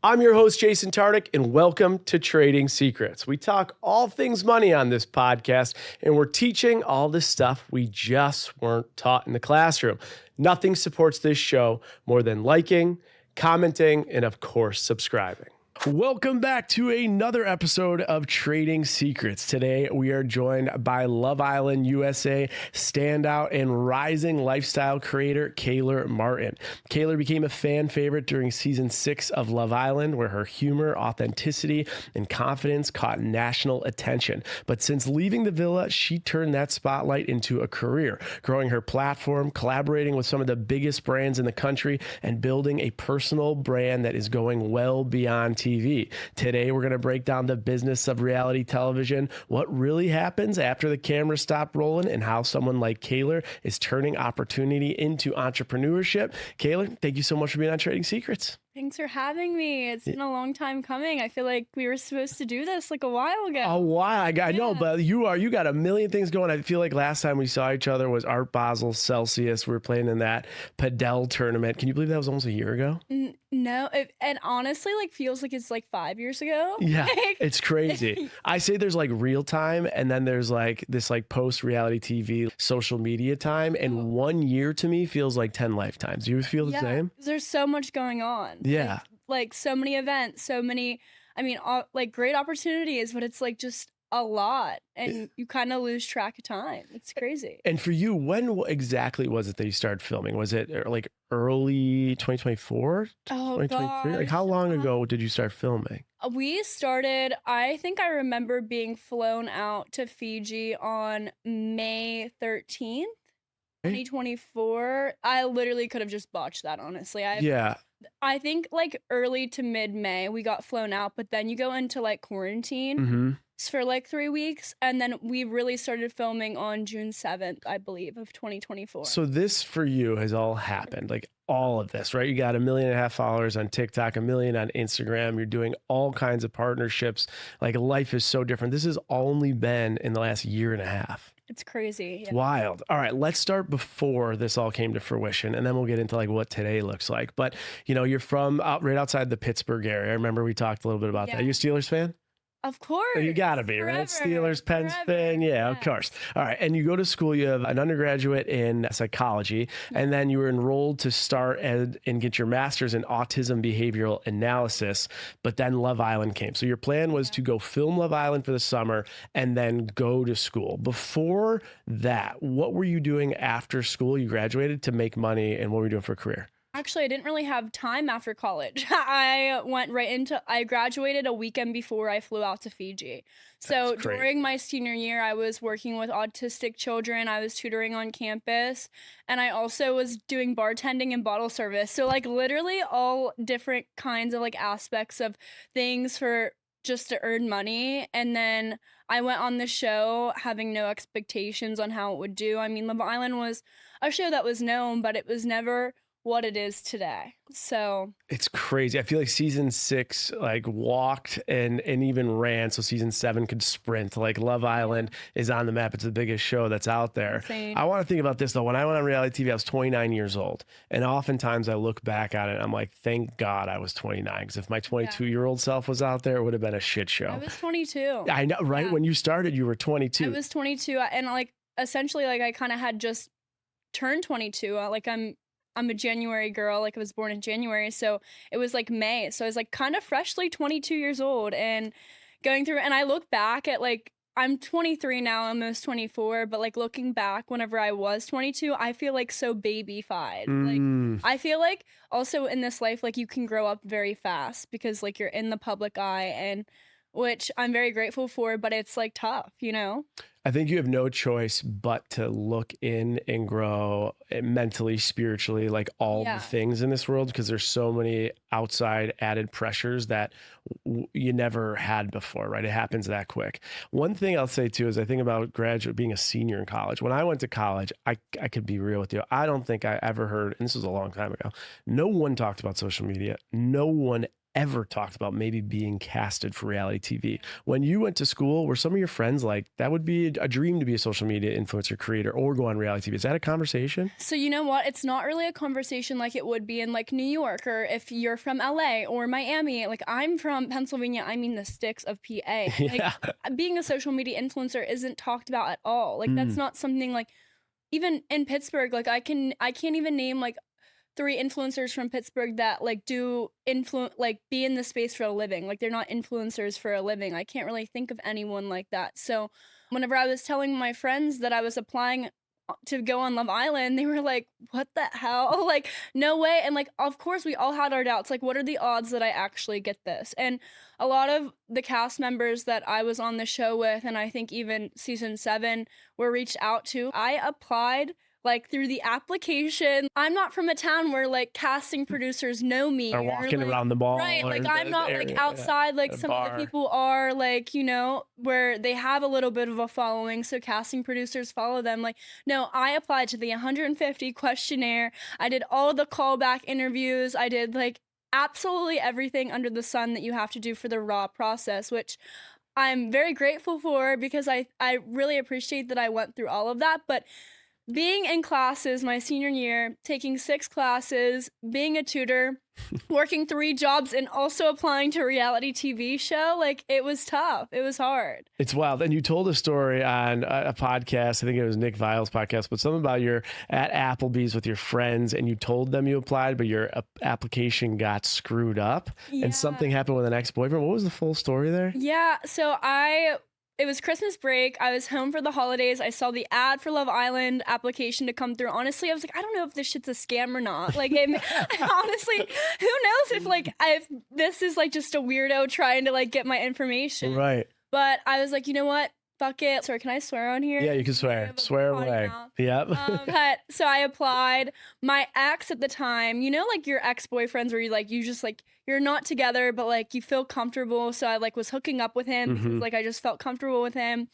I'm your host, Jason Tartick, and welcome to Trading Secrets. We talk all things money on this podcast, and we're teaching all the stuff we just weren't taught in the classroom. Nothing supports this show more than liking, commenting, and of course, subscribing. Welcome back to another episode of Trading Secrets. Today, we are joined by Love Island USA standout and rising lifestyle creator, Kaylor Martin. Kaylor became a fan favorite during season 6 of Love Island, where her humor, authenticity, and confidence caught national attention. But since leaving the villa, she turned that spotlight into a career, growing her platform, collaborating with some of the biggest brands in the country, and building a personal brand that is going well beyond TV. Today, we're going to break down the business of reality television, what really happens after the cameras stop rolling, and how someone like Kaylor is turning opportunity into entrepreneurship. Kaylor, thank you so much for being on Trading Secrets. Thanks for having me. It's been a long time coming. I feel like we were supposed to do this like a while ago. A while. I know, but you got a million things going. I feel like last time we saw each other was Art Basel Celsius. We were playing in that Padel tournament. Can you believe that was almost a year ago? No, and honestly, like feels like it's like 5 years ago. Yeah, it's crazy. I say there's like real time, and then there's like this like post reality TV, social media time, and 1 year to me feels like 10 lifetimes. Do you feel the same? There's so much going on. Yeah, like so many events, so many. I mean, like great opportunities, but it's like just a lot, and you kind of lose track of time. It's crazy. And for you, when exactly was it that you started filming? Was it like early 2024, 2023? Like how long ago did you start filming? We started, I think I remember being flown out to Fiji on May 13th, 2024. I literally could have just botched that, honestly. I think like early to mid-May we got flown out, but then you go into like quarantine for like 3 weeks, and then we really started filming on June 7th, I believe, of 2024. So this for you has all happened, like all of this, right? You got 1.5 million followers on TikTok, 1 million on Instagram. You're doing all kinds of partnerships. Like life is so different. This has only been in the last 1.5 years. It's crazy. It's wild. All right, let's start before this all came to fruition, and then we'll get into like what today looks like. But you know, you're from right outside the Pittsburgh area. I remember we talked a little bit about that. Are you a Steelers fan? Of course. You gotta be, right? Steelers, Pens fan. Yeah, of course. All right. And you go to school, you have an undergraduate in psychology, and then you were enrolled to start and get your master's in autism behavioral analysis. But then Love Island came. So your plan was to go film Love Island for the summer and then go to school. Before that, what were you doing after school? You graduated to make money, and what were you doing for a career? Actually, I didn't really have time after college. I graduated a weekend before I flew out to Fiji. So during my senior year, I was working with autistic children. I was tutoring on campus, and I also was doing bartending and bottle service. So like literally all different kinds of like aspects of things for just to earn money. And then I went on the show having no expectations on how it would do. I mean, Love Island was a show that was known, but it was never what it is today. So it's crazy. I feel like season 6 like walked and even ran so season 7 could sprint. Like Love Island is on the map. It's the biggest show that's out there. Insane. I want to think about this though. When I went on reality TV, I was 29 years old, and oftentimes I look back on it and I'm like, thank God I was 29, because if my 22-year-old self was out there, it would have been a shit show. I was 22. I know, right? Yeah. When you started, you were 22. I was 22, and like essentially like I kind of had just turned 22. Like I'm a January girl, like I was born in January, so it was like May. So I was like kind of freshly 22 years old and going through, and I look back at like, I'm 23 now, almost 24, but like looking back whenever I was 22, I feel like so baby-fied. Like I feel like also in this life, like you can grow up very fast because like you're in the public eye, and which I'm very grateful for, but it's like tough, you know? I think you have no choice but to look in and grow mentally, spiritually, like all the things in this world, because there's so many outside added pressures that you never had before, right? It happens that quick. One thing I'll say too is I think about being a senior in college. When I went to college, I could be real with you. I don't think I ever heard, and this was a long time ago, no one talked about social media. No one ever talked about maybe being casted for reality TV. When you went to school, were some of your friends like, that would be a dream to be a social media influencer creator or go on reality TV? Is that a conversation? So you know what? It's not really a conversation like it would be in like New York, or if you're from LA or Miami. Like I'm from Pennsylvania. I mean the sticks of PA. Yeah. Like being a social media influencer isn't talked about at all. Like that's not something like, even in Pittsburgh, like I can't even name like 3 influencers from Pittsburgh that like be in the space for a living. Like they're not influencers for a living. I can't really think of anyone like that. So whenever I was telling my friends that I was applying to go on Love Island, they were like, what the hell? Like, no way. And like, of course we all had our doubts. Like, what are the odds that I actually get this? And a lot of the cast members that I was on the show with, and I think even season 7 were reached out to. I applied like through the application. I'm not from a town where like casting producers know me. Or walking like, around the mall. Right. Like I'm not like outside like some of the people are, like, you know, where they have a little bit of a following. So casting producers follow them. Like, no, I applied to the 150 questionnaire. I did all the callback interviews. I did like absolutely everything under the sun that you have to do for the raw process, which I'm very grateful for, because I really appreciate that I went through all of that. But being in classes my senior year, taking 6 classes, being a tutor, working 3 jobs, and also applying to a reality TV show, like it was tough. It was hard. It's wild. And you told a story on a podcast, I think it was Nick Vile's podcast, but something about you're at Applebee's with your friends and you told them you applied, but your application got screwed up and something happened with an ex-boyfriend. What was the full story there? Yeah. So it was Christmas break. I was home for the holidays. I saw the ad for Love Island application to come through. Honestly, I was like, I don't know if this shit's a scam or not. Like, honestly, who knows if this is like just a weirdo trying to like get my information. Right. But I was like, you know what? Fuck it. Sorry, can I swear on here? Yeah, you can swear. Swear away. Yep. But so I applied. My ex at the time, you know, like your ex-boyfriends where you just like, you're not together, but like you feel comfortable. So I like was hooking up with him because like I just felt comfortable with him.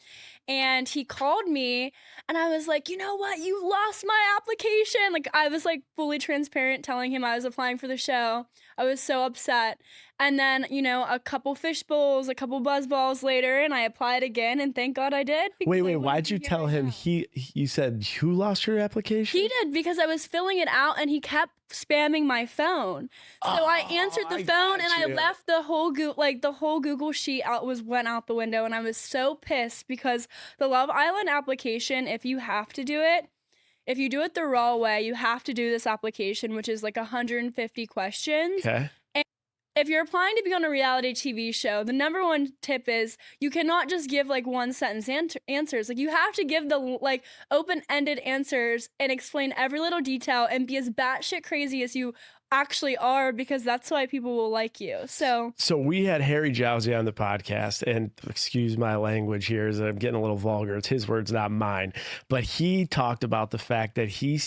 And he called me and I was like, you know what? You lost my application. Like I was like fully transparent telling him I was applying for the show. I was so upset. And then, you know, a couple fish bowls, a couple buzz balls later, and I applied again, and thank God I did. Wait, why'd you tell him you said who lost your application? He did, because I was filling it out and he kept spamming my phone. So I answered the phone and I left the whole Google sheet went out the window, and I was so pissed because the Love Island application, if you do it the raw way, you have to do this application, which is like 150 questions. Okay. If you're applying to be on a reality TV show, the number one tip is you cannot just give like one sentence answers. Like you have to give the like open-ended answers and explain every little detail and be as batshit crazy as you actually are, because that's why people will like you. So we had Harry Jowsey on the podcast, and excuse my language here as I'm getting a little vulgar. It's his words, not mine. But he talked about the fact that he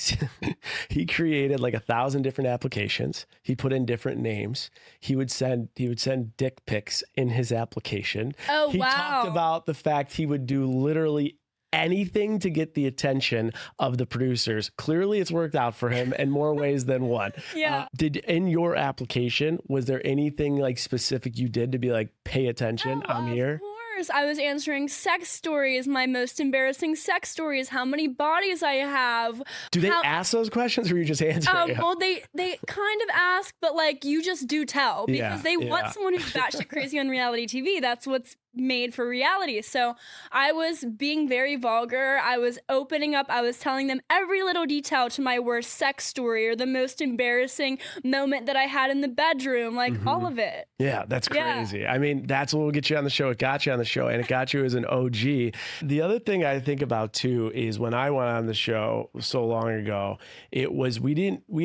created like 1,000 different applications. He put in different names. He would send dick pics in his application. Oh, he talked about the fact he would do literally anything to get the attention of the producers. Clearly it's worked out for him in more ways than one. Yeah. In your application, was there anything like specific you did to be like, pay attention, I'm here? Of course. I was answering sex stories. My most embarrassing sex stories, how many bodies I have. Do they ask those questions, or you just answering? Well, they kind of ask, but like you just do tell, because they want someone who's batshit crazy on reality TV. That's what's made for reality. So I was being very vulgar. I was opening up. I was telling them every little detail to my worst sex story or the most embarrassing moment that I had in the bedroom, like all of it. Yeah, that's crazy. Yeah. I mean, that's what will get you on the show. It got you on the show, and it got you as an OG. The other thing I think about too is when I went on the show so long ago, it was we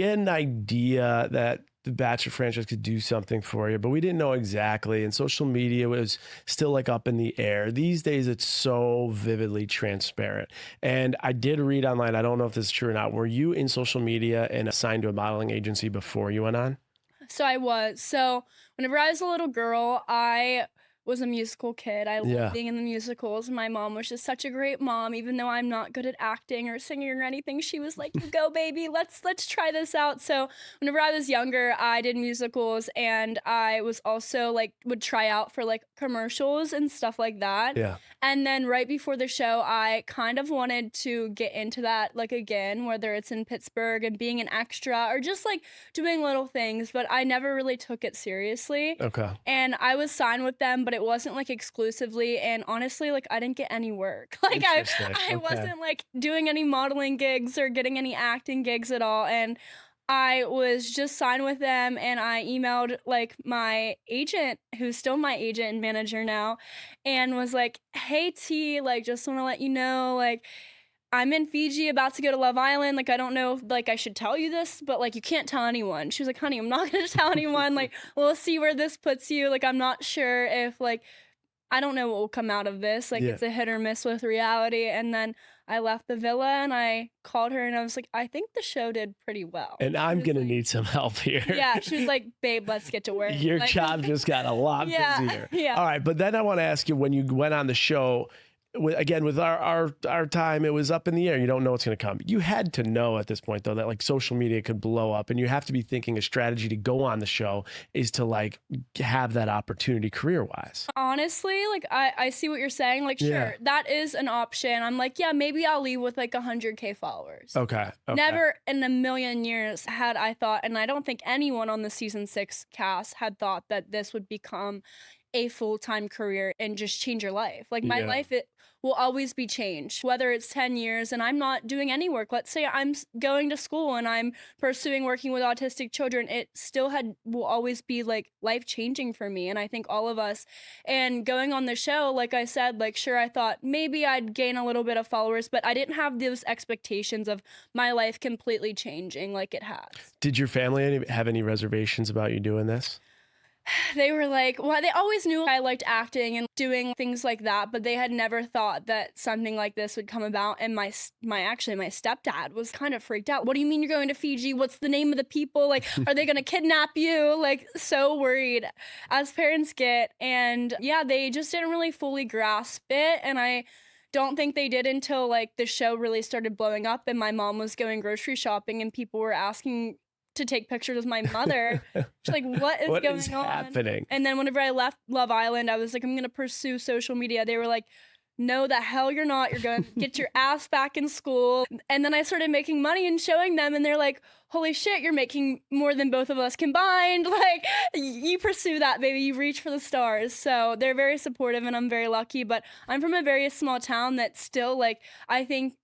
had an idea that the Bachelor franchise could do something for you, but we didn't know exactly. And social media was still like up in the air. These days, it's so vividly transparent. And I did read online, I don't know if this is true or not, were you in social media and assigned to a modeling agency before you went on? So I was. So whenever I was a little girl, I was a musical kid. I loved being in the musicals. My mom was just such a great mom, even though I'm not good at acting or singing or anything. She was like, "You go, baby. Let's try this out." So whenever I was younger, I did musicals, and I was also like would try out for like commercials and stuff like that. Yeah. And then right before the show, I kind of wanted to get into that like again, whether it's in Pittsburgh and being an extra or just like doing little things, but I never really took it seriously. Okay. And I was signed with them, but it wasn't like exclusively. And honestly, like I didn't get any work. Like I wasn't like doing any modeling gigs or getting any acting gigs at all. And I was just signed with them, and I emailed like my agent, who's still my agent and manager now, and was like, "Hey T, like just want to let you know, like I'm in Fiji about to go to Love Island. Like, I don't know if like I should tell you this, but like you can't tell anyone." She was like, "Honey, I'm not gonna tell anyone. Like, we'll see where this puts you. Like, I'm not sure if like I don't know what will come out of this. Like, it's a hit or miss with reality." And then I left the villa and I called her and I was like, "I think the show did pretty well." And I'm going to need some help here. Yeah. She was like, "Babe, let's get to work." Your like, job just got a lot busier. Yeah. All right. But then I want to ask you, when you went on the show, again, with our time, it was up in the air. You don't know what's going to come. You had to know at this point, though, that like social media could blow up, and you have to be thinking a strategy to go on the show is to like have that opportunity career-wise. Honestly, like I see what you're saying. Like, sure, that is an option. I'm like, yeah, maybe I'll leave with like 100K followers. Okay. Never in a million years had I thought, and I don't think anyone on the season 6 cast had thought that this would become a full-time career and just change your life. Like my life, it will always be changed, whether it's 10 years and I'm not doing any work. Let's say I'm going to school and I'm pursuing working with autistic children. It still will always be like life-changing for me. And I think all of us, and going on the show, like I said, like, sure, I thought maybe I'd gain a little bit of followers, but I didn't have those expectations of my life completely changing like it has. Did your family have any reservations about you doing this? They were like, well, they always knew I liked acting and doing things like that, but they had never thought that something like this would come about. And my stepdad was kind of freaked out. "What do you mean you're going to Fiji? What's the name of the people? Like, are they going to kidnap you?" Like, so worried as parents get. And yeah, they just didn't really fully grasp it. And I don't think they did until like the show really started blowing up and my mom was going grocery shopping and people were asking to take pictures with my mother. She's like, what is going on? Happening? And then whenever I left Love Island, I was like, I'm going to pursue social media. They were like, "No, the hell you're not. You're going to get your ass back in school." And then I started making money and showing them, and they're like, "Holy shit, you're making more than both of us combined. Like, you pursue that, baby. You reach for the stars." So they're very supportive, and I'm very lucky. But I'm from a very small town that still, like, I think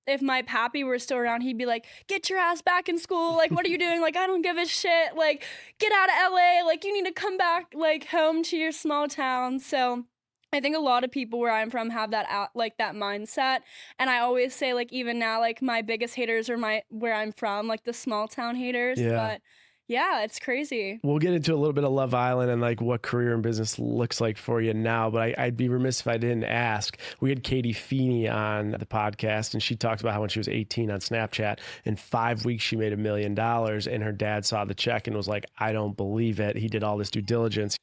if my pappy were still around, he'd be like, "Get your ass back in school. Like, what are you doing? Like, I don't give a shit. Like, get out of LA. Like, you need to come back, like, home to your small town." So I think a lot of people where I'm from have that that mindset. And I always say, like, even now, like, my biggest haters are where I'm from, like the small town haters. Yeah. But yeah, it's crazy. We'll get into a little bit of Love Island and like what career and business looks like for you now, but I'd be remiss if I didn't ask. We had Katie Feeney on the podcast, and she talked about how when she was 18 on Snapchat, in 5 weeks she made $1 million, and her dad saw the check and was like, "I don't believe it." He did all this due diligence.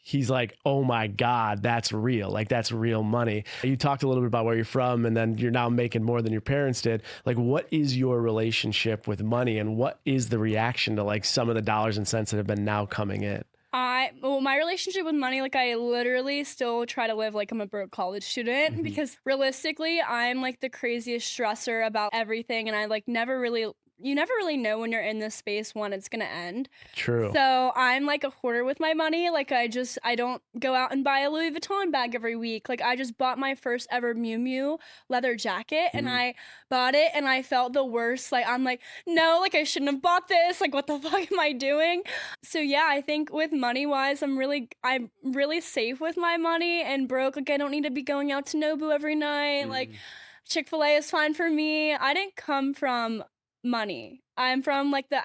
He's like, "Oh my God, that's real. Like, that's real money." You talked a little bit about where you're from, and then you're now making more than your parents did. Like, what is your relationship with money, and what is the reaction to like some of the dollars and cents that have been now coming in? My relationship with money, like, I literally still try to live like I'm a broke college student, because realistically, I'm like the craziest stressor about everything, and I like you never really know when you're in this space when it's gonna end. True. So I'm like a hoarder with my money. Like, I don't go out and buy a Louis Vuitton bag every week. Like, I just bought my first ever Miu Miu leather jacket, and I bought it and I felt the worst. Like, I'm like, no, like, I shouldn't have bought this. Like, what the fuck am I doing? So yeah, I think with money wise, I'm really safe with my money, and broke. Like, I don't need to be going out to Nobu every night. Like, Chick-fil-A is fine for me. I didn't come from money. I'm from like the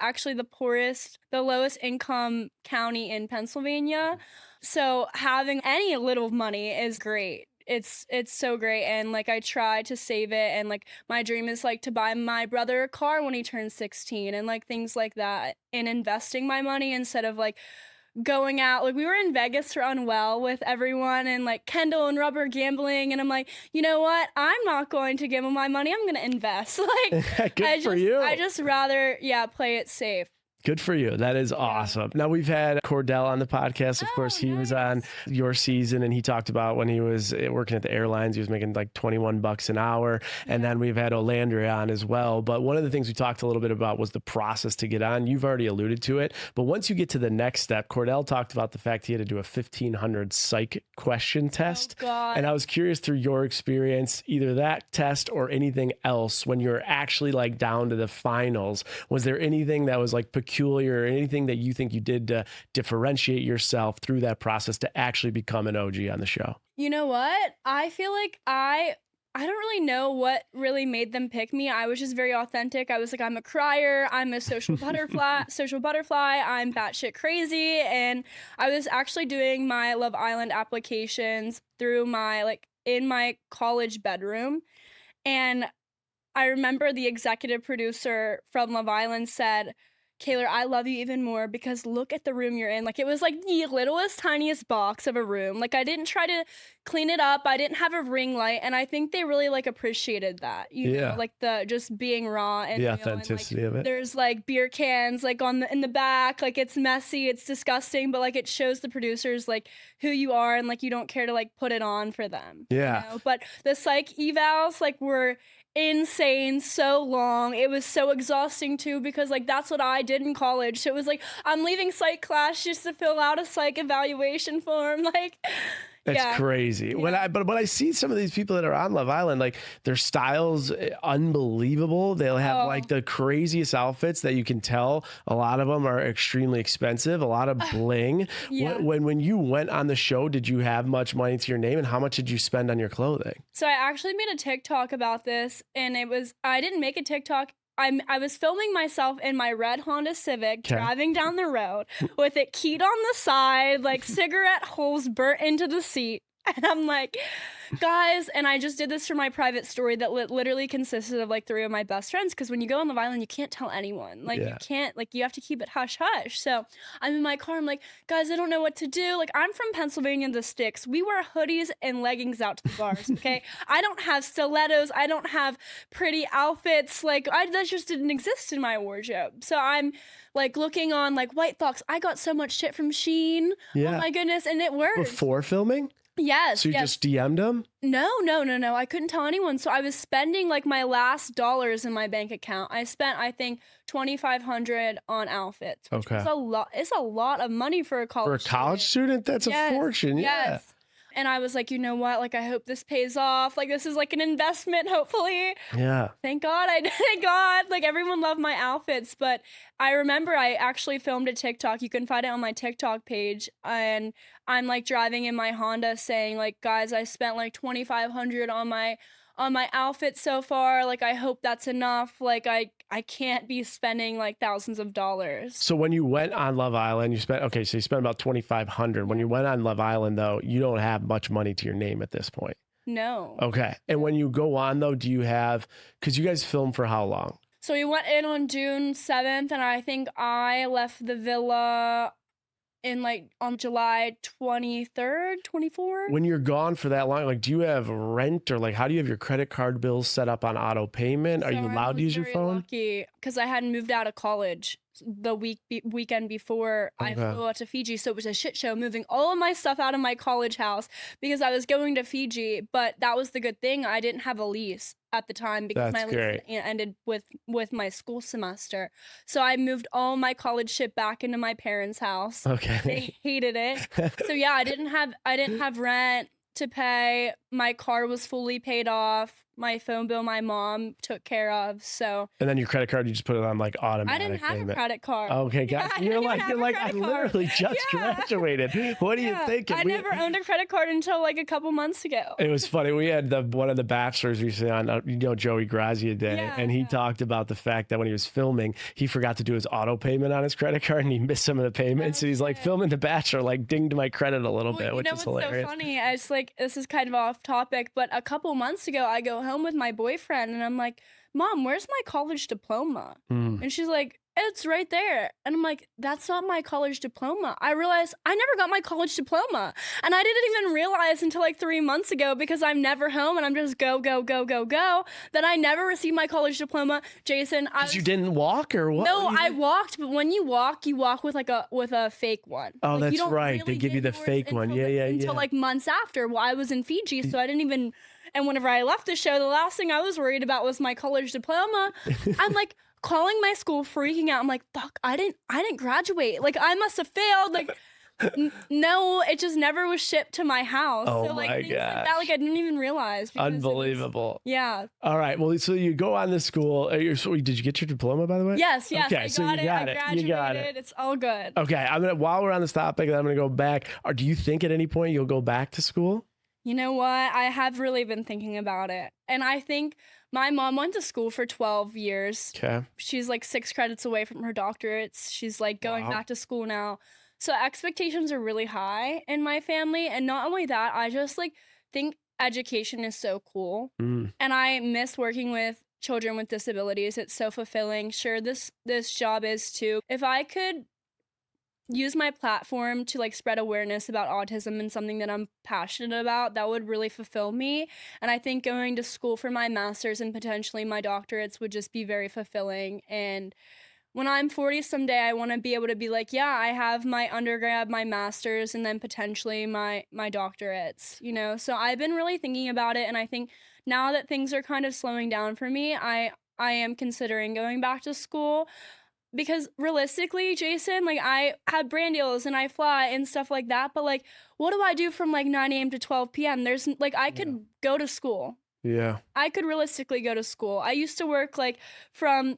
lowest income county in Pennsylvania. So having any little money is great. It's so great. And like, I try to save it, and like my dream is like to buy my brother a car when he turns 16 and like things like that, and investing my money instead of like going out. Like, we were in Vegas for Unwell with everyone and like Kendall and Rubber gambling. And I'm like, you know what? I'm not going to give them my money. I'm going to invest. Like, Good for you. I just rather, play it safe. Good for you. That is awesome. Now, we've had Cordell on the podcast. Of course, he was on your season, and he talked about when he was working at the airlines, he was making like $21 an hour. And then we've had Olandria on as well. But one of the things we talked a little bit about was the process to get on. You've already alluded to it. But once you get to the next step, Cordell talked about the fact he had to do a 1,500 psych question test. Oh, God. And I was curious through your experience, either that test or anything else, when you're actually like down to the finals, was there anything that was like peculiar or anything that you think you did to differentiate yourself through that process to actually become an OG on the show? You know what? I feel like I don't really know what really made them pick me. I was just very authentic. I was like, I'm a crier. I'm a social butterfly. I'm batshit crazy. And I was actually doing my Love Island applications through in my college bedroom. And I remember the executive producer from Love Island said, Kaylor, I love you even more because look at the room you're in. Like, it was like the littlest, tiniest box of a room. Like, I didn't try to clean it up. I didn't have a ring light. And I think they really like appreciated that, you know, like the just being raw and the real, authenticity and, of it. There's like beer cans like in the back. Like, it's messy, it's disgusting, but like it shows the producers like who you are and like you don't care to like put it on for them. Yeah. You know? But the psych evals like were insane, so long. It was so exhausting too because like that's what I did in college. So it was like I'm leaving psych class just to fill out a psych evaluation form. Like, that's crazy. Yeah. But when I see some of these people that are on Love Island, like their style's unbelievable. They'll have like the craziest outfits that you can tell. A lot of them are extremely expensive. A lot of bling. When you went on the show, did you have much money to your name, and how much did you spend on your clothing? So I actually made a TikTok about this, and I didn't make a TikTok. I was filming myself in my red Honda Civic driving down the road with it keyed on the side, like cigarette holes burnt into the seat. And I'm like, guys, and I just did this for my private story that literally consisted of like 3 of my best friends. Because when you go on Love Island, you can't tell anyone. Like, you can't, like, you have to keep it hush hush. So I'm in my car. I'm like, guys, I don't know what to do. Like, I'm from Pennsylvania, the sticks. We wear hoodies and leggings out to the bars, okay? I don't have stilettos. I don't have pretty outfits. Like, that just didn't exist in my wardrobe. So I'm like looking on like White Fox. I got so much shit from Shein. Yeah. Oh my goodness. And it worked. Before filming? Yes. So you just DM'd them? No. I couldn't tell anyone. So I was spending like my last dollars in my bank account. I spent, I think, $2,500 on outfits. Okay. It's a lot. It's a lot of money for a college For a college student, that's a fortune. Yes. Yeah. And I was like, you know what? Like, I hope this pays off. Like, this is like an investment, hopefully. Yeah. Thank God. Thank God. Like, everyone loved my outfits. But I remember I actually filmed a TikTok. You can find it on my TikTok page. And I'm like driving in my Honda saying like, guys, I spent like $2,500 on my outfit so far. Like, I hope that's enough. Like, I can't be spending like thousands of dollars. So when you went on Love Island, you spent about $2,500. When you went on Love Island, though, you don't have much money to your name at this point. No. Okay. And when you go on, though, do you have, because you guys filmed for how long? So we went in on June 7th, and I think I left the villa in like on July 23rd, 24th. When you're gone for that long, like, do you have rent, or like, how do you have your credit card bills set up on auto payment? Are you allowed to use your phone? Lucky because I hadn't moved out of college the weekend before I flew out to Fiji. So it was a shit show moving all of my stuff out of my college house because I was going to Fiji. But that was the good thing. I didn't have a lease at the time because my lease ended with my school semester. So I moved all my college shit back into my parents' house. Okay. They hated it. So yeah, I didn't have rent to pay. My car was fully paid off. My phone bill, my mom took care of. So. And then your credit card, you just put it on like automatic. I didn't have payment. a credit card. Okay, guys, you're like I literally just graduated. What do you think? I never owned a credit card until like a couple months ago. It was funny. We had one of the bachelors recently on, Joey Grazia Day, and he talked about the fact that when he was filming, he forgot to do his auto payment on his credit card, and he missed some of the payments. So he's like, filming The Bachelor, like dinged my credit a little bit, which is hilarious. What's so funny? I just like, this is kind of off topic, but a couple months ago, I go home with my boyfriend, and I'm like, Mom, where's my college diploma? And she's like, it's right there. And I'm like, that's not my college diploma. I realized I never got my college diploma. And I didn't even realize until like 3 months ago, because I'm never home and I'm just go, that I never received my college diploma. Jason, Because you didn't walk or what? No, I walked, but when you walk with like a fake one. Oh, like, that's you don't right. really They give you the yours fake one. Until like months after. Well, I was in Fiji, so I didn't even. And whenever I left the show, the last thing I was worried about was my college diploma. I'm like calling my school, freaking out. I'm like, fuck, I didn't graduate. Like, I must have failed. Like, no, it just never was shipped to my house. Oh so like my things like gosh. that, like I didn't even realize. Unbelievable. Yeah. All right. Well, so you go on to school. Did you get your diploma, by the way? Yes. Okay, I so got you it. got I it. graduated. You got it. It's all good. Okay. While we're on this topic, I'm gonna go back. Or do you think at any point you'll go back to school? You know what? I have really been thinking about it. And I think my mom went to school for 12 years. Okay. She's like 6 credits away from her doctorates. She's like going back to school now. So expectations are really high in my family. And not only that, I just like think education is so cool. And I miss working with children with disabilities. It's so fulfilling. Sure, this job is too. If I could use my platform to like spread awareness about autism and something that I'm passionate about, that would really fulfill me. And I think going to school for my master's and potentially my doctorates would just be very fulfilling. And when I'm 40 someday, I want to be able to be like, yeah, I have my undergrad, my master's, and then potentially my doctorates, you know? So I've been really thinking about it. And I think now that things are kind of slowing down for me, I am considering going back to school. Because realistically, Jason, like I have brand deals and I fly and stuff like that. But like, what do I do from like 9 a.m. to 12 p.m.? There's like, I could go to school. Yeah. I could realistically go to school. I used to work like from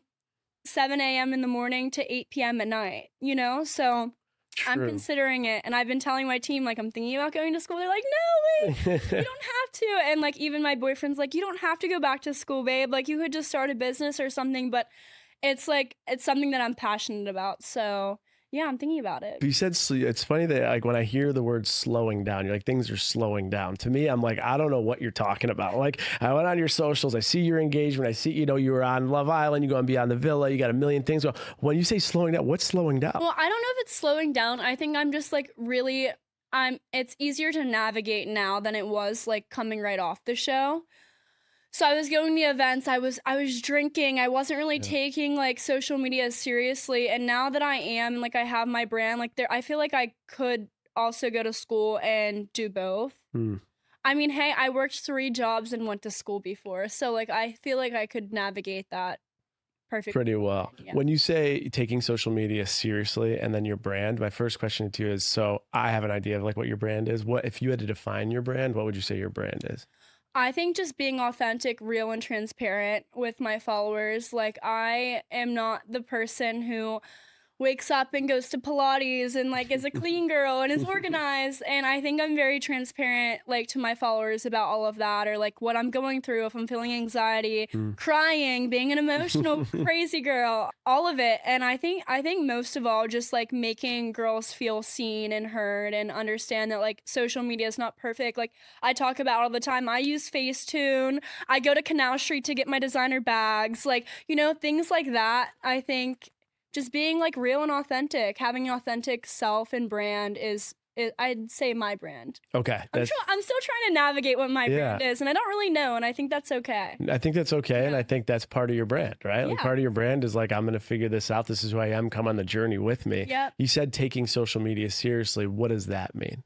7 a.m. in the morning to 8 p.m. at night, you know? So True. I'm considering it. And I've been telling my team, like, I'm thinking about going to school. They're like, no, wait, you don't have to. And like, even my boyfriend's like, you don't have to go back to school, babe. Like, you could just start a business or something. But it's like, it's something that I'm passionate about. So yeah, I'm thinking about it. You said, it's funny that like when I hear the word slowing down, you're like, things are slowing down. To me, I'm like, I don't know what you're talking about. Like, I went on your socials, I see your engagement, I see, you know, you were on Love Island, you go on Beyond the Villa, you got a million things. When you say slowing down, what's slowing down? Well, I don't know if it's slowing down. I think I'm just like really, it's easier to navigate now than it was like coming right off the show. So I was going to events, I was drinking, I wasn't really taking like social media seriously. And now that I am, like I have my brand, like I feel like I could also go to school and do both. I mean, hey, I worked 3 jobs and went to school before. So like, I feel like I could navigate that perfectly. Pretty well. Yeah. When you say taking social media seriously and then your brand, my first question to you is, so I have an idea of like what your brand is. What, if you had to define your brand, what would you say your brand is? I think just being authentic, real, and transparent with my followers. Like, I am not the person who wakes up and goes to Pilates and like is a clean girl and is organized. And I think I'm very transparent, like, to my followers about all of that, or like what I'm going through, if I'm feeling anxiety, crying, being an emotional crazy girl, all of it. And I think most of all, just like making girls feel seen and heard and understand that like social media is not perfect. Like I talk about all the time, I use Facetune, I go to Canal Street to get my designer bags, like, you know, things like that. I think just being like real and authentic, having an authentic self and brand is I'd say my brand. Okay. I'm still trying to navigate what my brand is, and I don't really know, and I think that's okay. I think that's okay, and I think that's part of your brand, right? Like part of your brand is like, I'm going to figure this out. This is who I am. Come on the journey with me. Yep. You said taking social media seriously. What does that mean?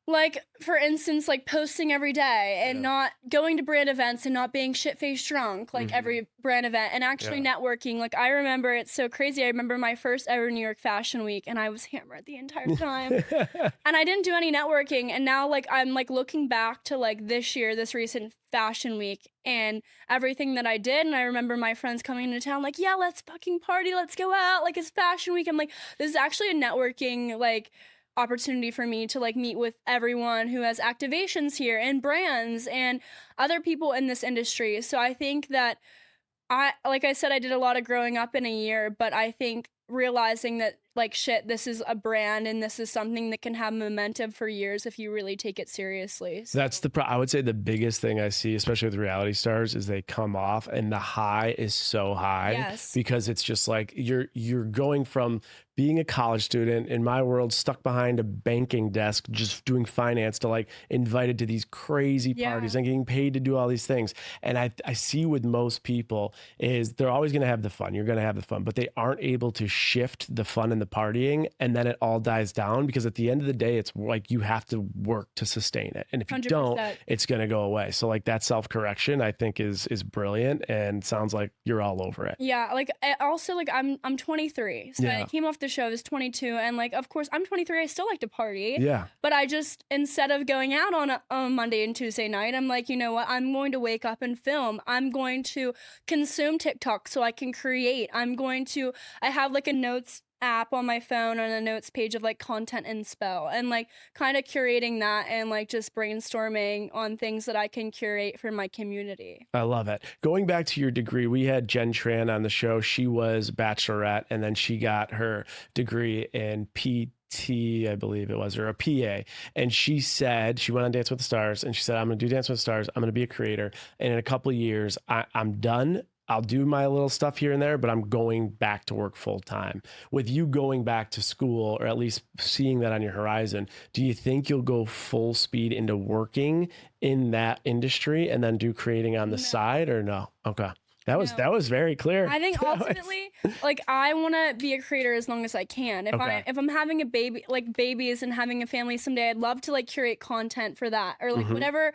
Like, for instance, like posting every day and not going to brand events and not being shit-faced drunk, like every brand event, and actually networking. Like, I remember, it's so crazy. I remember my first ever New York Fashion Week, and I was hammered the entire time. And I didn't do any networking. And now, like, I'm like looking back to like this year, this recent Fashion Week, and everything that I did. And I remember my friends coming into town like, yeah, let's fucking party. Let's go out. Like, it's Fashion Week. I'm like, this is actually a networking, like, opportunity for me to like meet with everyone who has activations here and brands and other people in this industry. So I think that like I said, I did a lot of growing up in a year, but I think realizing that like, shit, this is a brand and this is something that can have momentum for years if you really take it seriously. So. That's I would say the biggest thing I see, especially with reality stars, is they come off and the high is so high because it's just like you're going from being a college student, in my world, stuck behind a banking desk, just doing finance, to like invited to these crazy parties and getting paid to do all these things. And I see with most people is they're always going to have the fun. You're going to have the fun, but they aren't able to shift the fun and the partying. And then it all dies down because at the end of the day, it's like you have to work to sustain it. And if you 100%. don't, it's going to go away. So like that self-correction, I think is brilliant and sounds like you're all over it. Yeah. Like also like I'm 23. So I came off the show, I was 22, and like of course I'm 23, I still like to party, but I just, instead of going out on a Monday and Tuesday night, I'm like, you know what, I'm going to wake up and film. I'm going to consume TikTok so I can create. I have like a notes app on my phone on a notes page of like content inspo, and like kind of curating that and like just brainstorming on things that I can curate for my community. I love it. Going back to your degree, we had Jen Tran on the show. She was bachelorette and then she got her degree in I believe it was, or a PA. And she said, she went on Dance with the Stars and she said, I'm going to do Dance with the Stars. I'm going to be a creator. And in a couple of years, I'm done. I'll do my little stuff here and there, but I'm going back to work full time. With you going back to school, or at least seeing that on your horizon, do you think you'll go full speed into working in that industry and then do creating on the side, or no? Okay. That was very clear. I think ultimately, like, I want to be a creator as long as I can. If I'm having a baby, like babies and having a family someday, I'd love to like curate content for that, or like whatever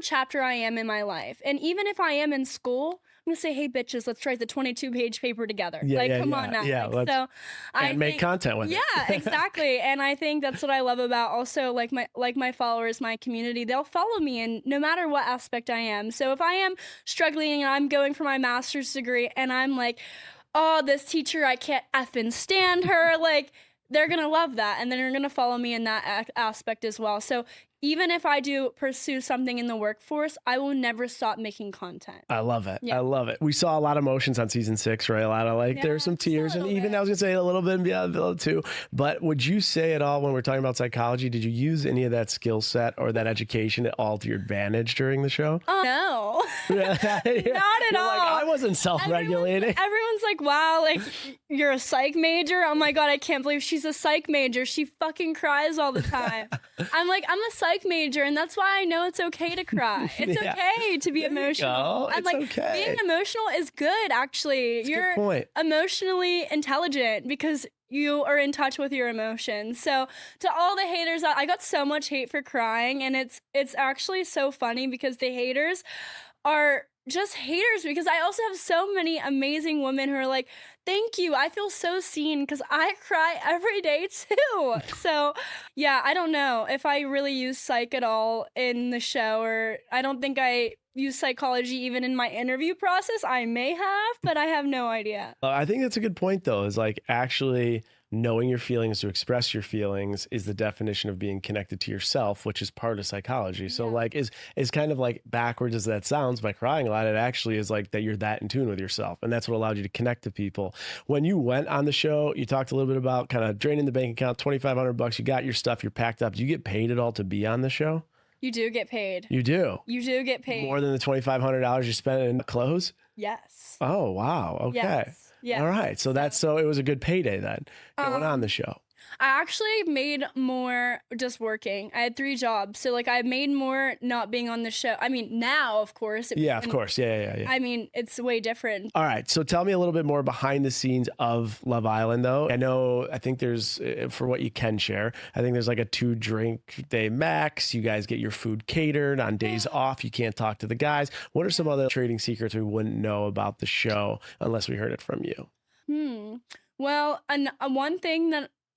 chapter I am in my life. And even if I am in school, I'm gonna say, hey bitches, let's write the 22-page paper together. Come on now. Yeah, so I make content with it. Yeah, exactly. And I think that's what I love about also like my followers, my community. They'll follow me in no matter what aspect I am. So if I am struggling and I'm going for my master's degree and I'm like, oh, this teacher, I can't effing stand her, like, they're gonna love that, and then they're gonna follow me in that aspect as well. So even if I do pursue something in the workforce, I will never stop making content. I love it. Yeah. I love it. We saw a lot of emotions on season 6, right? A lot of like, there were some tears, and even I was gonna say a little bit beyond the too. But would you say at all, when we're talking about psychology, did you use any of that skill set or that education at all to your advantage during the show? No, not at all. Like, I wasn't self-regulating. Everyone's like, wow, like you're a psych major? Oh my God, I can't believe she's a psych major. She fucking cries all the time. I'm like, I'm a psych major, and that's why I know it's okay to cry. It's okay to be emotional. I'm like, being emotional is good, actually. You're emotionally intelligent because you are in touch with your emotions. So to all the haters, I got so much hate for crying, and it's actually so funny because the haters are just haters, because I also have so many amazing women who are like, thank you, I feel so seen because I cry every day too. So yeah, I don't know if I really use psych at all in the show, or I don't think I use psychology even in my interview process. I may have, but I have no idea. I think that's a good point though, is like actually knowing your feelings, to express your feelings, is the definition of being connected to yourself, which is part of psychology. So like is kind of like, backwards as that sounds, by crying a lot, it actually is like that you're that in tune with yourself. And that's what allowed you to connect to people. When you went on the show, you talked a little bit about kind of draining the bank account, $2,500, you got your stuff, you're packed up. Do you get paid at all to be on the show? You do get paid. You do? You do get paid. More than the $2,500 you spent in clothes? Yes. Oh, wow. Okay. Yes. All right. So it was a good payday then, going on the show. I actually made more just working. I had 3 jobs. So like I made more not being on the show. I mean, now, of course. Of course. Yeah. I mean, it's way different. All right. So tell me a little bit more behind the scenes of Love Island, though. I think there's, for what you can share, I think there's like a 2-drink day max. You guys get your food catered on days off. You can't talk to the guys. What are some other trading secrets we wouldn't know about the show unless we heard it from you? Well, one thing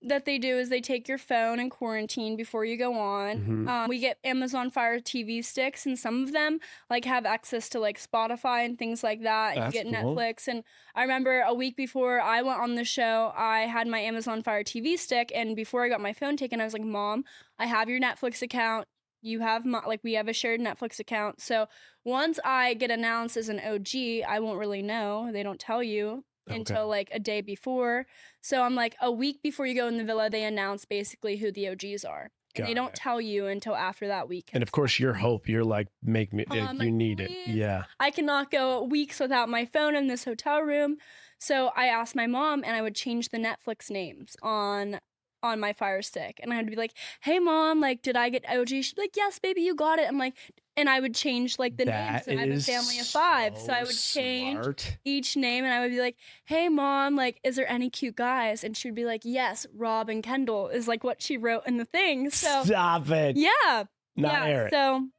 that they do is they take your phone and quarantine before you go on. We get Amazon Fire TV sticks, and some of them like have access to like Spotify and things like that. You get cool. Netflix. And I remember a week before I went on the show, I had my Amazon Fire TV stick, and before I got my phone taken, I was like, Mom, I have your Netflix account. You have we have a shared Netflix account. So once I get announced as an OG, I won't really know. They don't tell you. until like a day before. So I'm like, a week before you go in the villa, they announce basically who the OGs are. And they don't tell you until after that week. And of course, your hope, you're like, make me, you need it. Yeah. I cannot go weeks without my phone in this hotel room. So I asked my mom, and I would change the Netflix names on my Fire Stick. And I'd be like, hey, Mom, like, did I get OG? She'd be like, yes, baby, you got it. I'm like, and I would change like the names. And I have a family of 5. So I would change each name, and I would be like, hey, Mom, like, is there any cute guys? And she'd be like, yes, Rob and Kendall is like what she wrote in the thing. So stop it. Yeah. Not Eric. So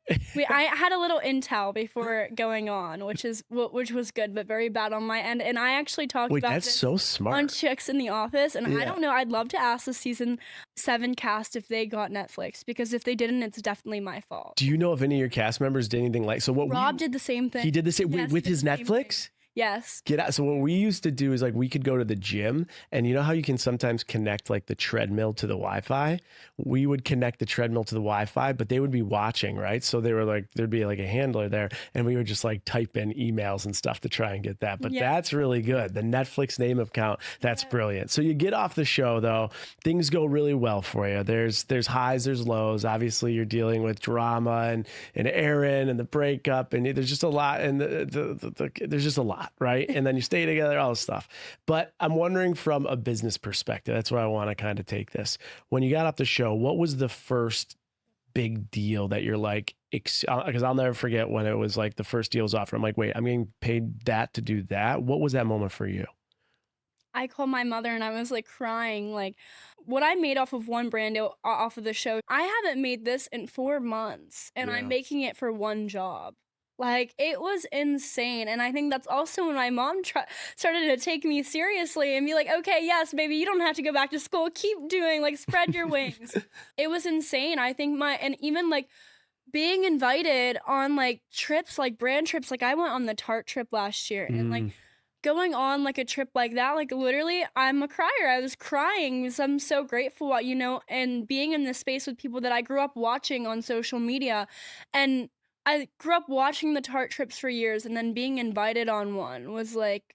I had a little intel before going on, which was good, but very bad on my end. And I actually talked about that's this so smart on Chicks in the Office. And I don't know. I'd love to ask the season 7 cast if they got Netflix, because if they didn't, it's definitely my fault. Do you know if any of your cast members did anything like so? What Rob did the same thing. He did the same with his Netflix. Yes. Get out. So what we used to do is like we could go to the gym, and you know how you can sometimes connect like the treadmill to the Wi-Fi? We would connect the treadmill to the Wi-Fi, but they would be watching, right? So they were like, there'd be like a handler there, and we would just like type in emails and stuff to try and get that. But that's really good. The Netflix name account, that's brilliant. So you get off the show though, things go really well for you. There's highs, there's lows. Obviously you're dealing with drama and Aaron and the breakup, and there's just a lot, and there's just a lot. Right. And then you stay together, all this stuff. But I'm wondering from a business perspective, that's where I want to kind of take this. When you got off the show, what was the first big deal that you're like, because I'll never forget when it was like the first deal was offered. I'm like, wait, I'm getting paid that to do that. What was that moment for you? I called my mother and I was like crying, like what I made off of one brand deal off of the show. I haven't made this in 4 months, and I'm making it for one job. Like, it was insane. And I think that's also when my mom started to take me seriously and be like, okay, yes, baby, you don't have to go back to school. Keep doing, like, spread your wings. It was insane. I think and even like being invited on like trips, like brand trips, like I went on the Tarte trip last year, and like going on like a trip like that, like literally I'm a crier. I was crying because I'm so grateful, and being in this space with people that I grew up watching on social media. And I grew up watching the Tarte trips for years, and then being invited on one was like,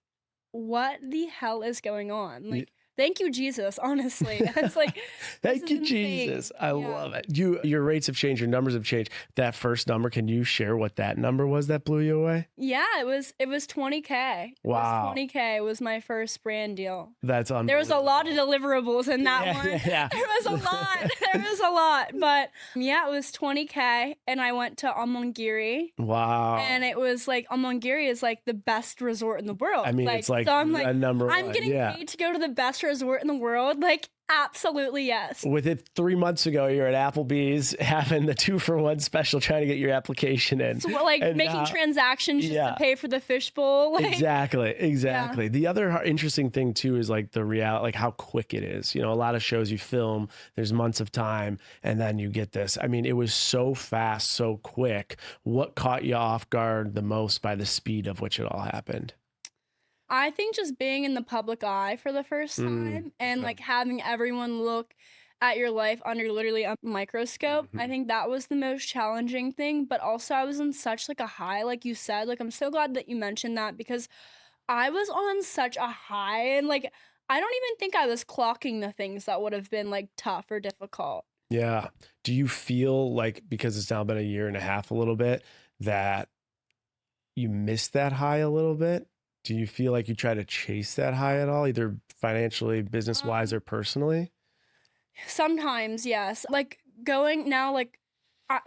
what the hell is going on? Like, thank you, Jesus, honestly. It's like, thank you, Jesus. I love it. Your rates have changed, your numbers have changed. That first number, can you share what that number was that blew you away? Yeah, it was $20K. Wow. $20K was my first brand deal. That's unbelievable. There was a lot of deliverables in that one. Yeah. There was a lot. There was a lot. But yeah, it was $20K, and I went to Amangiri. Wow. And it was like, Amangiri is like the best resort in the world. I mean, like, it's like, so I'm like, a number one. I'm getting paid to go to the best resort in the world. Like, absolutely yes. With it 3 months ago, you're at Applebee's having the 2-for-1 special, trying to get your application in. So, like, making transactions just to pay for the fishbowl. Like, exactly. Yeah. The other interesting thing too is like the reality, like how quick it is. You know, a lot of shows you film, there's months of time, and then you get this. I mean, it was so fast, so quick. What caught you off guard the most by the speed of which it all happened? I think just being in the public eye for the first time and like having everyone look at your life under literally a microscope. I think that was the most challenging thing. But also I was in such like a high, like you said. Like, I'm so glad that you mentioned that, because I was on such a high, and like I don't even think I was clocking the things that would have been like tough or difficult. Yeah. Do you feel like, because it's now been a year and a half, a little bit, that you missed that high a little bit? Do you feel like you try to chase that high at all, either financially, business-wise, or personally? Sometimes, yes. Like, going now, like,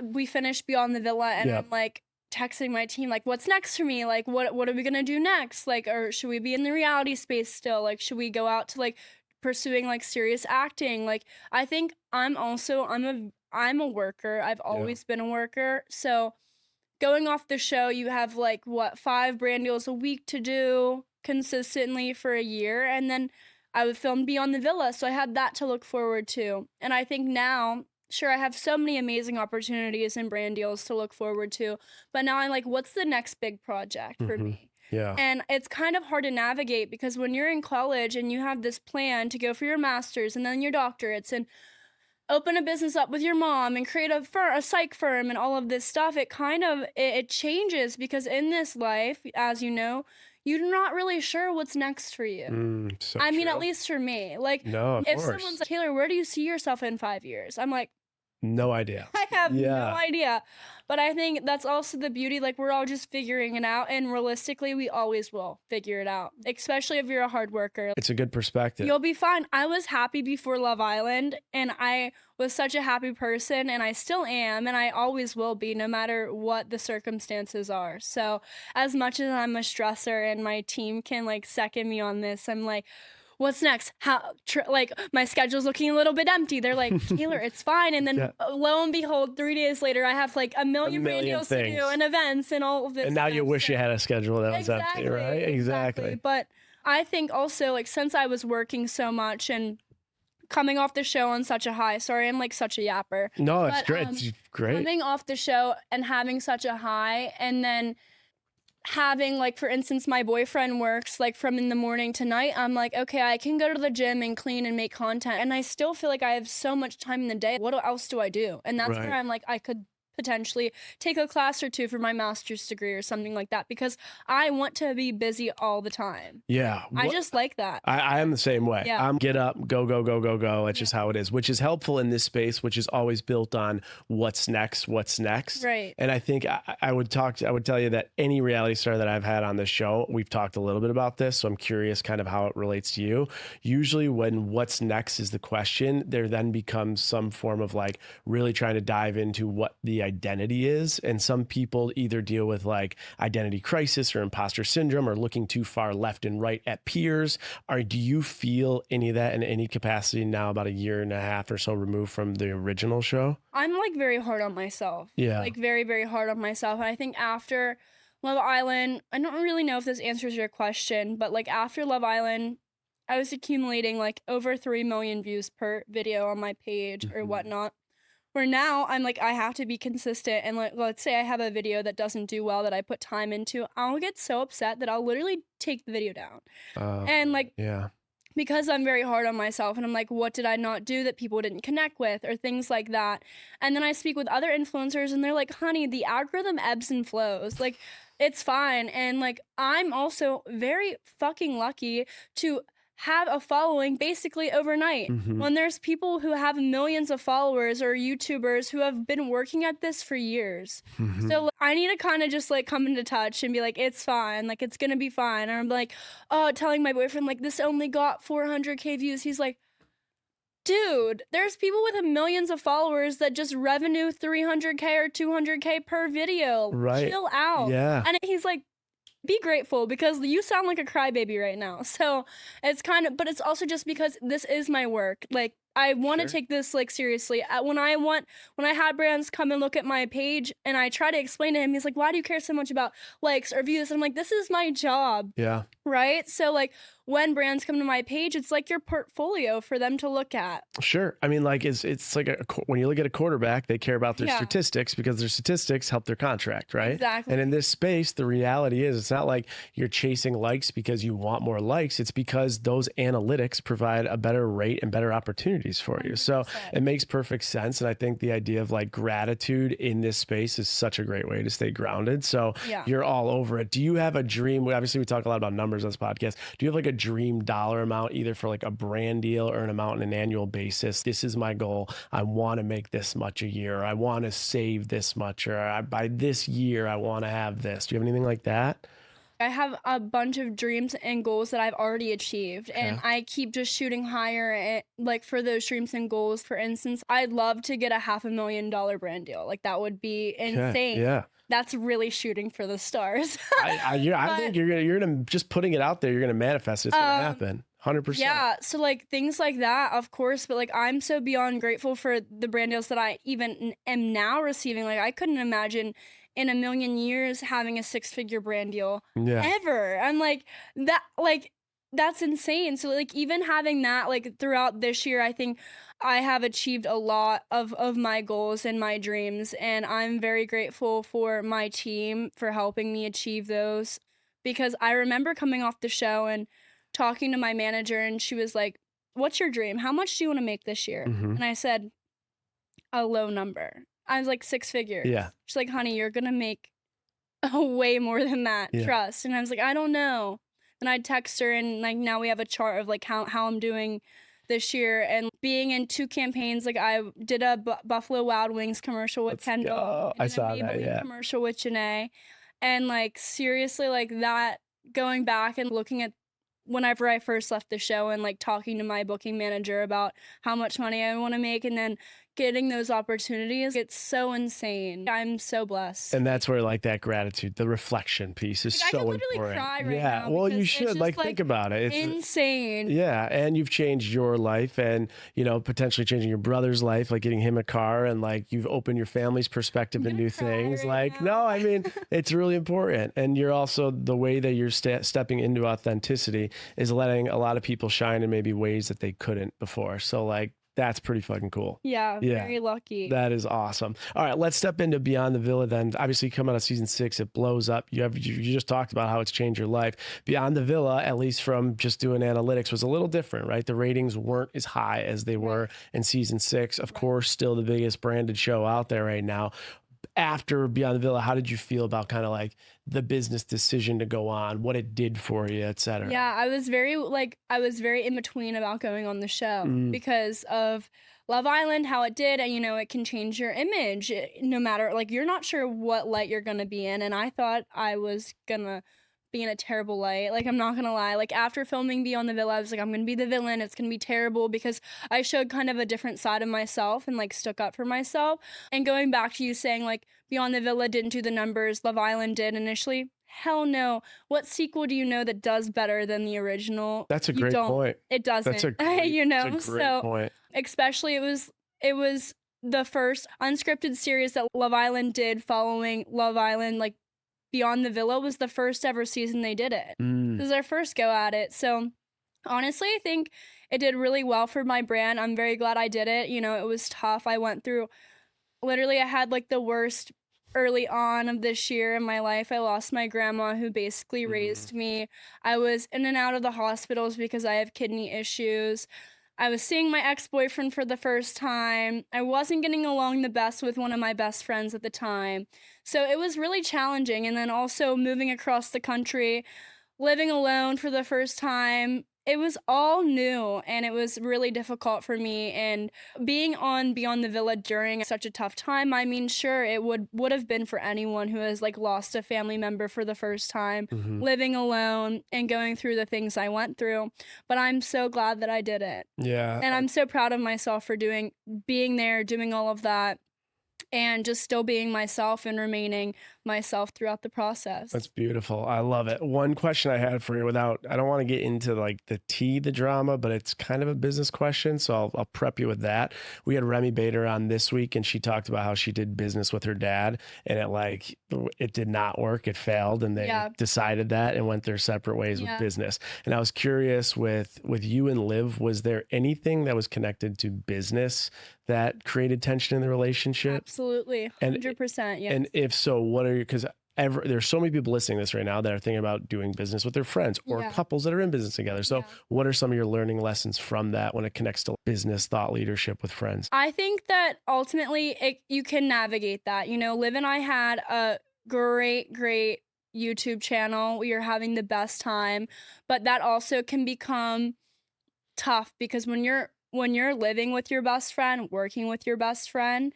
we finished Beyond the Villa, and I'm like texting my team, like, what's next for me? Like, what are we gonna do next? Like, or should we be in the reality space still? Like, should we go out to like pursuing like serious acting? Like, I think I'm a worker. I've always been a worker. So going off the show, you have like 5 brand deals a week to do consistently for a year. And then I would film Beyond the Villa. So I had that to look forward to. And I think now, sure, I have so many amazing opportunities and brand deals to look forward to. But now I'm like, what's the next big project for me? Yeah. And it's kind of hard to navigate, because when you're in college and you have this plan to go for your master's and then your doctorates and open a business up with your mom and create a psych firm and all of this stuff, it kind of, it changes, because in this life, as you know, you're not really sure what's next for you. So I mean, true. at least for me. Like, No, of if course. someone's like, Kaylor, where do you see yourself in 5 years? I'm like, no idea. I have no Yeah. idea. But I think that's also the beauty. Like, we're all just figuring it out. And realistically, we always will figure it out, especially if you're a hard worker. It's a good perspective. You'll be fine. I was happy before Love Island, and I was such a happy person, and I still am, and I always will be, no matter what the circumstances are. So as much as I'm a stressor and my team can like second me on this, I'm like, what's next? Like, my schedule's looking a little bit empty. They're like, Kaylor, it's fine. And then lo and behold, 3 days later, I have like a million brand deals to do and events and all of this. And now you wish you had a schedule that was empty, right? Exactly. But I think also, like, since I was working so much and coming off the show on such a high, sorry, I'm like such a yapper. No, it's great. It's great. Coming off the show and having such a high, and then having, like, for instance, my boyfriend works like from in the morning to night. I'm like, okay, I can go to the gym and clean and make content, and I still feel like I have so much time in the day. What else do I do? And that's where I'm like, I could potentially take a class or two for my master's degree or something like that, because I want to be busy all the time. Yeah. I just like that. I am the same way. Yeah. I'm get up, go, go, go, go, go. It's just how it is, which is helpful in this space, which is always built on what's next. Right. And I think I would tell you that any reality star that I've had on this show, we've talked a little bit about this. So I'm curious kind of how it relates to you. Usually when what's next is the question, there then becomes some form of like really trying to dive into what the identity is. And some people either deal with like identity crisis or imposter syndrome or looking too far left and right at peers. Do you feel any of that in any capacity now, about a year and a half or so removed from the original show? I'm like very hard on myself. Yeah. Like very, very hard on myself. And I think after Love Island, I don't really know if this answers your question, but like after Love Island, I was accumulating like over 3 million views per video on my page or whatnot. Where now I'm like, I have to be consistent, and like, let's say I have a video that doesn't do well that I put time into, I'll get so upset that I'll literally take the video down. And like, because I'm very hard on myself, and I'm like, what did I not do that people didn't connect with, or things like that. And then I speak with other influencers, and they're like, honey, the algorithm ebbs and flows. Like, it's fine. And like, I'm also very fucking lucky to have a following basically overnight. When there's people who have millions of followers or YouTubers who have been working at this for years. So I need to kind of just like come into touch and be like, it's fine, like it's gonna be fine. And I'm like, telling my boyfriend like, this only got 400k views. He's like, dude, there's people with millions of followers that just revenue 300k or 200k per video. Right. Chill out. Yeah. And he's like, be grateful, because you sound like a crybaby right now. So it's kind of, but it's also just because this is my work. Like, I want to take this like seriously. When I had brands come and look at my page and I try to explain to him, he's like, why do you care so much about likes or views? And I'm like, this is my job. Yeah. Right. So like, when brands come to my page, it's like your portfolio for them to look at. Sure. I mean, like it's like when you look at a quarterback, they care about their statistics because their statistics help their contract, right? Exactly. And in this space, the reality is it's not like you're chasing likes because you want more likes. It's because those analytics provide a better rate and better opportunities for you. 100%. So it makes perfect sense. And I think the idea of like gratitude in this space is such a great way to stay grounded. So you're all over it. Do you have a dream? Obviously, we talk a lot about numbers on this podcast. Do you have like a dream dollar amount, either for like a brand deal or an amount on an annual basis? This is my goal. I want to make this much a year. Or I want to save this much, or by this year, I want to have this. Do you have anything like that? I have a bunch of dreams and goals that I've already achieved, and I keep just shooting higher like for those dreams and goals. For instance, I'd love to get a $500,000 brand deal. Like, that would be insane. Yeah. That's really shooting for the stars. I think you're gonna just putting it out there. You're gonna manifest it. It's gonna happen. 100%. Yeah. So like things like that, of course. But like, I'm so beyond grateful for the brand deals that I even am now receiving. Like, I couldn't imagine in a million years having a 6-figure brand deal ever. I'm like, that's insane. So like, even having that like throughout this year, I think I have achieved a lot of my goals and my dreams, and I'm very grateful for my team for helping me achieve those, because I remember coming off the show and talking to my manager, and she was like, what's your dream? How much do you want to make this year? And I said, a low number. I was like, 6 figures. Yeah. She's like, honey, you're going to make way more than that. Trust. And I was like, I don't know. And I'd text her, and like now we have a chart of like how I'm doing this year, and being in 2 campaigns. Like I did a Buffalo Wild Wings commercial with Kendall. I saw that. Yeah. Commercial with Janae, and like seriously, like that. Going back and looking at whenever I first left the show and like talking to my booking manager about how much money I want to make, and then getting those opportunities, it's so insane. I'm so blessed. And that's where like that gratitude, the reflection piece is so important. I could literally cry right now. Well, you should like think about it. It's insane. Yeah. And you've changed your life, and, you know, potentially changing your brother's life, like getting him a car, and like you've opened your family's perspective to new things. Right like, no, I mean, it's really important. And you're also, the way that you're stepping into authenticity is letting a lot of people shine in maybe ways that they couldn't before. So like, that's pretty fucking cool. Yeah, very lucky. That is awesome. All right, let's step into Beyond the Villa then. Obviously, come out of season 6, it blows up. You just talked about how it's changed your life. Beyond the Villa, at least from just doing analytics, was a little different, right? The ratings weren't as high as they were in season 6. Of course, still the biggest branded show out there right now. After Beyond the Villa, how did you feel about kind of like the business decision to go on, what it did for you, et cetera? Yeah, I was very in between about going on the show because of Love Island, how it did, and you know, it can change your image no matter, like, you're not sure what light you're gonna be in, and I thought I was gonna be in a terrible light. Like, I'm not gonna lie, like after filming Beyond the Villa, I was like, I'm gonna be the villain, it's gonna be terrible, because I showed kind of a different side of myself and like stuck up for myself. And going back to you saying like Beyond the Villa didn't do the numbers Love Island did initially, hell no. What sequel do you know that does better than the original? That's a great point. It doesn't. That's a great, you know, that's a great point. Especially it was the first unscripted series that Love Island did following Love Island. Like Beyond the Villa was the first ever season they did it. This was our first go at it. So honestly, I think it did really well for my brand. I'm very glad I did it. You know, it was tough. I went through, literally, I had like the worst early on of this year in my life. I lost my grandma, who basically raised me. I was in and out of the hospitals because I have kidney issues. I was seeing my ex-boyfriend for the first time. I wasn't getting along the best with one of my best friends at the time. So it was really challenging. And then also moving across the country, living alone for the first time. It was all new, and it was really difficult for me. And being on Beyond the Villa during such a tough time, I mean, sure, it would have been for anyone who has like lost a family member for the first time, living alone and going through the things I went through. But I'm so glad that I did it. Yeah. And I'm so proud of myself for being there, doing all of that, and just still being myself and remaining myself throughout the process. That's beautiful. I love it. One question I had for you, I don't want to get into like the drama, but it's kind of a business question. So I'll prep you with that. We had Remy Bader on this week, and she talked about how she did business with her dad, and it did not work. It failed, and they decided that and went their separate ways with business. And I was curious with you and Liv, was there anything that was connected to business that created tension in the relationship? Absolutely. 100%. Yes. And if so, what are because there's so many people listening to this right now that are thinking about doing business with their friends or couples that are in business together. So what are some of your learning lessons from that when it connects to business, thought leadership with friends? I think that ultimately you can navigate that. You know, Liv and I had a great YouTube channel. We are having the best time, but that also can become tough because when you're living with your best friend, working with your best friend,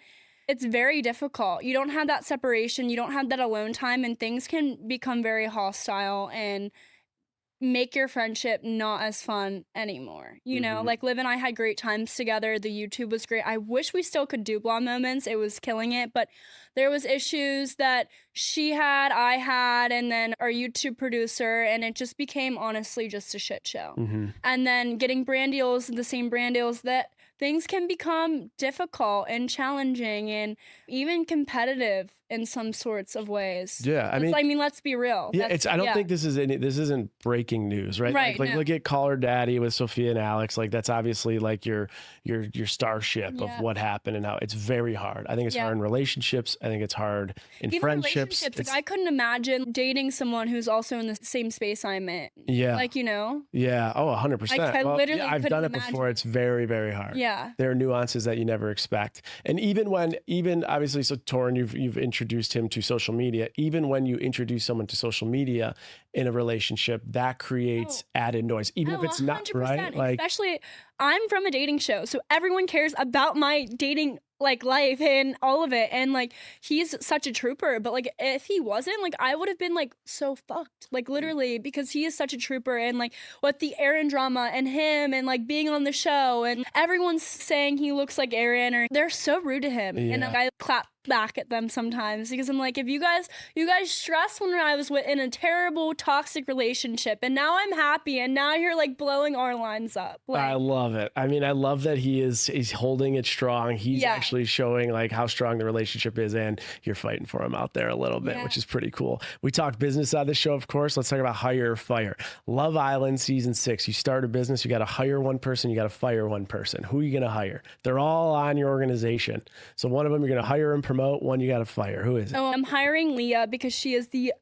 it's very difficult. You don't have that separation. You don't have that alone time, and things can become very hostile and make your friendship not as fun anymore. You know, like Liv and I had great times together. The YouTube was great. I wish we still could do Blonde Moments. It was killing it, but there was issues that she had, I had, and then our YouTube producer, and it just became honestly just a shit show. And then getting brand deals, the same brand deals, that things can become difficult and challenging and even competitive in some sorts of ways. Yeah, I mean, let's be real. Yeah, I don't think this isn't breaking news, right? Right. Like look at Call Her Daddy with Sophia and Alex. Like that's obviously like your starship of what happened and how it's very hard. I think it's hard in relationships. I think it's hard in even friendships. Like I couldn't imagine dating someone who's also in the same space I'm in. Yeah. Like, you know? Yeah. Oh, 100%. Like, I literally I've couldn't done it before. It's very, very hard. Yeah. Yeah. There are nuances that you never expect. And even obviously, so Torin, you've introduced him to social media. Even when you introduce someone to social media in a relationship, that creates added noise, even if it's not 100%. right. Like, especially, I'm from a dating show, so everyone cares about my dating like life and all of it, and like he's such a trooper, but like if he wasn't, like I would have been like so fucked, like literally, because he is such a trooper. And like with the Aaron drama and him and like being on the show and everyone's saying he looks like Aaron, or they're so rude to him. And like I clap back at them sometimes, because I'm like, if you guys stressed when I was in a terrible toxic relationship, and now I'm happy, and now you're like blowing our lines up. Like, I love it. I mean, I love that he's holding it strong. He's actually showing like how strong the relationship is, and you're fighting for him out there a little bit, which is pretty cool. We talked business on this show, of course. Let's talk about hire or fire. Love Island season 6. You start a business, you got to hire one person, you got to fire one person. Who are you going to hire? They're all on your organization. So one of them you're going to hire and promote, one you got to fire. Who is it? I'm hiring Leah because she is the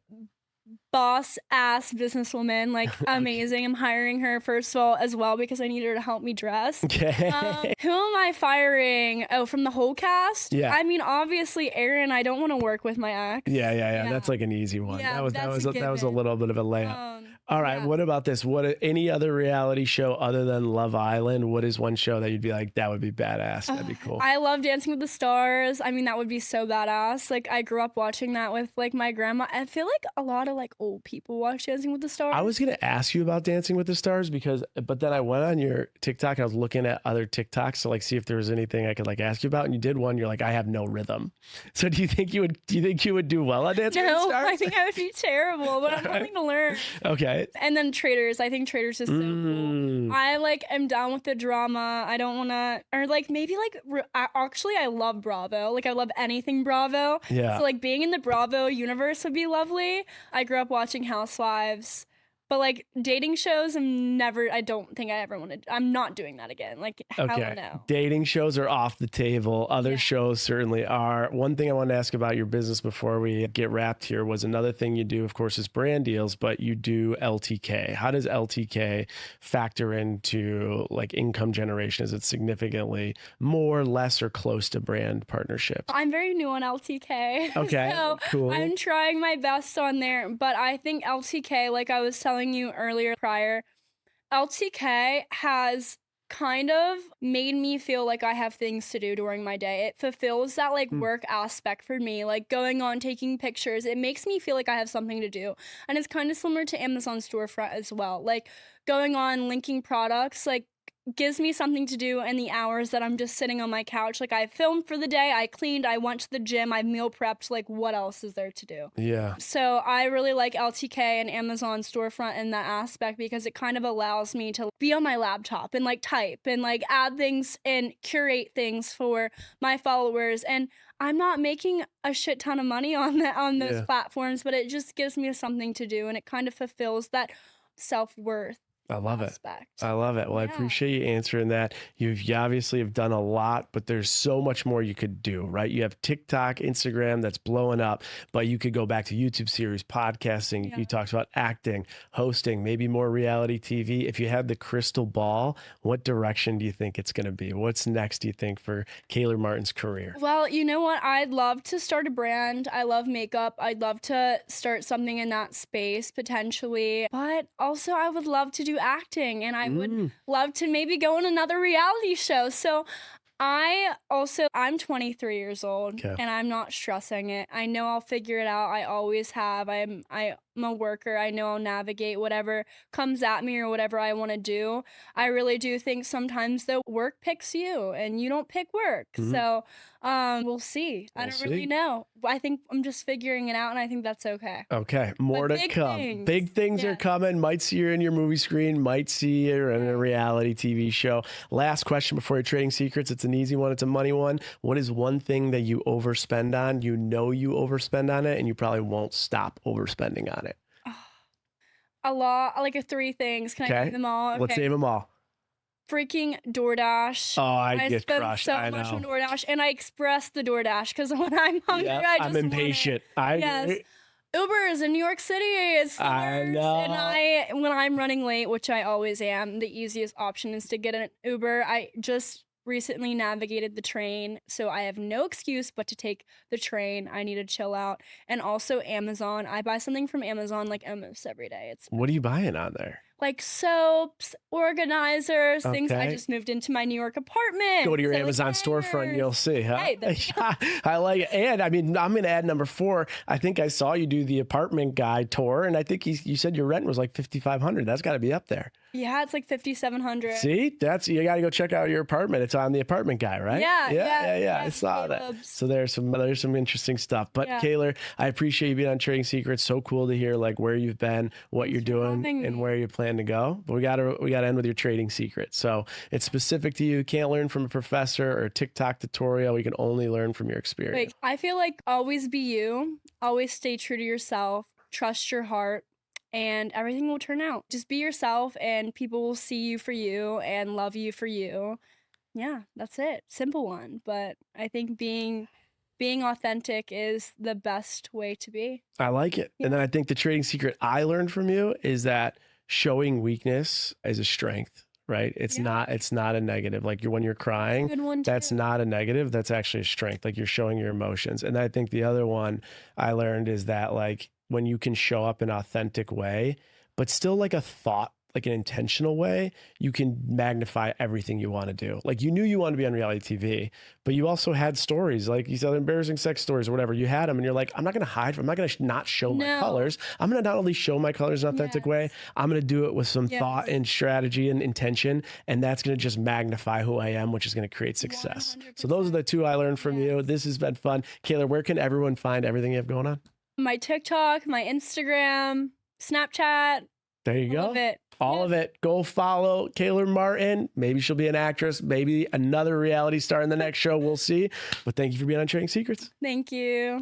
boss ass businesswoman, like amazing. I'm hiring her first of all as well because I need her to help me dress. Okay. Who am I firing? Oh, from the whole cast? Yeah. I mean, obviously Aaron. I don't want to work with my ex. Yeah. That's like an easy one. Yeah, that was a little bit of a layup. All right. What about this? Any other reality show other than Love Island? What is one show that you'd be like, that would be badass? That'd be cool. I love Dancing with the Stars. I mean, that would be so badass. Like, I grew up watching that with like my grandma. I feel like a lot of like old people watch Dancing with the Stars. I was gonna ask you about Dancing with the Stars but then I went on your TikTok and I was looking at other TikToks to like see if there was anything I could like ask you about, and you did one. You're like, I have no rhythm. So do you think you would do well on Dancing with the Stars? No, I think I would be terrible, but I'm willing to learn. Okay. And then Traitors. I think Traitors is so cool. I like am down with the drama. I don't want to, or like maybe like actually I love Bravo. Like I love anything Bravo. Yeah. So like being in the Bravo universe would be lovely. I grew up watching Housewives. But like dating shows, I don't think I ever wanted. I'm not doing that again. Like, hell no. Dating shows are off the table. Other shows certainly are. One thing I wanted to ask about your business before we get wrapped here was another thing you do, of course, is brand deals, but you do LTK. How does LTK factor into like income generation? Is it significantly more, less, or close to brand partnerships? I'm very new on LTK. Okay, so cool. I'm trying my best on there, but I think LTK, like I was telling you earlier prior, LTK has kind of made me feel like I have things to do during my day. It fulfills that like work aspect for me, like going on, taking pictures. It makes me feel like I have something to do. And it's kind of similar to Amazon storefront as well. Like going on, linking products, like gives me something to do in the hours that I'm just sitting on my couch. Like I filmed for the day, I cleaned, I went to the gym, I meal prepped. Like what else is there to do? Yeah. So I really like LTK and Amazon storefront in that aspect because it kind of allows me to be on my laptop and like type and like add things and curate things for my followers. And I'm not making a shit ton of money on those platforms, but it just gives me something to do, and it kind of fulfills that self-worth. I love aspect. it. I love it. Well, I appreciate you answering that. You obviously have done a lot, but there's so much more you could do, right? You have TikTok, Instagram that's blowing up, but you could go back to YouTube series, podcasting. You talked about acting, hosting, maybe more reality TV. If you had the crystal ball, what direction do you think it's going to be? What's next, do you think, for Kaylor Martin's career? Well, you know what? I'd love to start a brand. I love makeup. I'd love to start something in that space potentially, but also I would love to do acting, and I would love to maybe go on another reality show. So I'm 23 years old and I'm not stressing it. I know I'll figure it out. I always have. I'm a worker. I know I'll navigate whatever comes at me or whatever I want to do. I really do think sometimes though work picks you and you don't pick work. So we'll see. I don't really know. I think I'm just figuring it out, and I think that's okay. Okay. More to come. Big things are coming. Might see you in your movie screen, might see you in a reality TV show. Last question before your trading secrets. It's an easy one. It's a money one. What is one thing that you overspend on? You know you overspend on it, and you probably won't stop overspending on it. A lot, like 3 things. Can I name them all? Okay. Let's name them all. Freaking DoorDash. Oh, I get spend crushed. so I much know. on DoorDash, and I express the DoorDash because when I'm hungry, I'm impatient. Yes. Ubers in New York City is the I worst. know. And when I'm running late, which I always am, the easiest option is to get an Uber. I just recently navigated the train, so I have no excuse but to take the train. I need to chill out. And also Amazon. I buy something from Amazon like almost every day. It's What are you buying on there? like soaps, organizers, things. I Okay. just moved into my New York apartment. Go to your so Amazon storefront, you'll see, huh? Hey, there you go. I like it. And I mean, I'm going to add number 4. I think I saw you do the apartment guy tour, and I think you said your rent was like $5,500. That's got to be up there. Yeah, it's like $5,700. See, you got to go check out your apartment. It's on the apartment guy, right? Yeah. I saw that. So there's some interesting stuff. But Yeah. Kaylor, I appreciate you being on Trading Secrets. So cool to hear like where you've been, what you're doing, and where you plan to go. But we gotta end with your trading secret. So it's specific to you. Can't learn from a professor or a TikTok tutorial. We can only learn from your experience. Like, I feel like always be you. Always stay true to yourself. Trust your heart. And everything will turn out. Just be yourself and people will see you for you and love you for you. Yeah, that's it. Simple one. But I think being authentic is the best way to be. I like it. Yeah. And then I think the trading secret I learned from you is that showing weakness is a strength, right? It's not a negative. Like when you're crying, Good one too. That's not a negative. That's actually a strength. Like you're showing your emotions. And I think the other one I learned is that like when you can show up in an authentic way, but still like a thought, like an intentional way, you can magnify everything you want to do. Like you knew you wanted to be on reality TV, but you also had stories, like you said, embarrassing sex stories or whatever. You had them and you're like, I'm not going to hide. I'm not going to not show my colors. I'm going to not only show my colors in an authentic way, I'm going to do it with some thought and strategy and intention. And that's going to just magnify who I am, which is going to create success. 100%. So those are the 2 I learned from you. This has been fun. Kaylor, where can everyone find everything you have going on? My TikTok, my Instagram, Snapchat. There you go. All of it. All of it. Go follow Kaylor Martin. Maybe she'll be an actress, maybe another reality star in the next show. We'll see. But thank you for being on Trading Secrets. Thank you.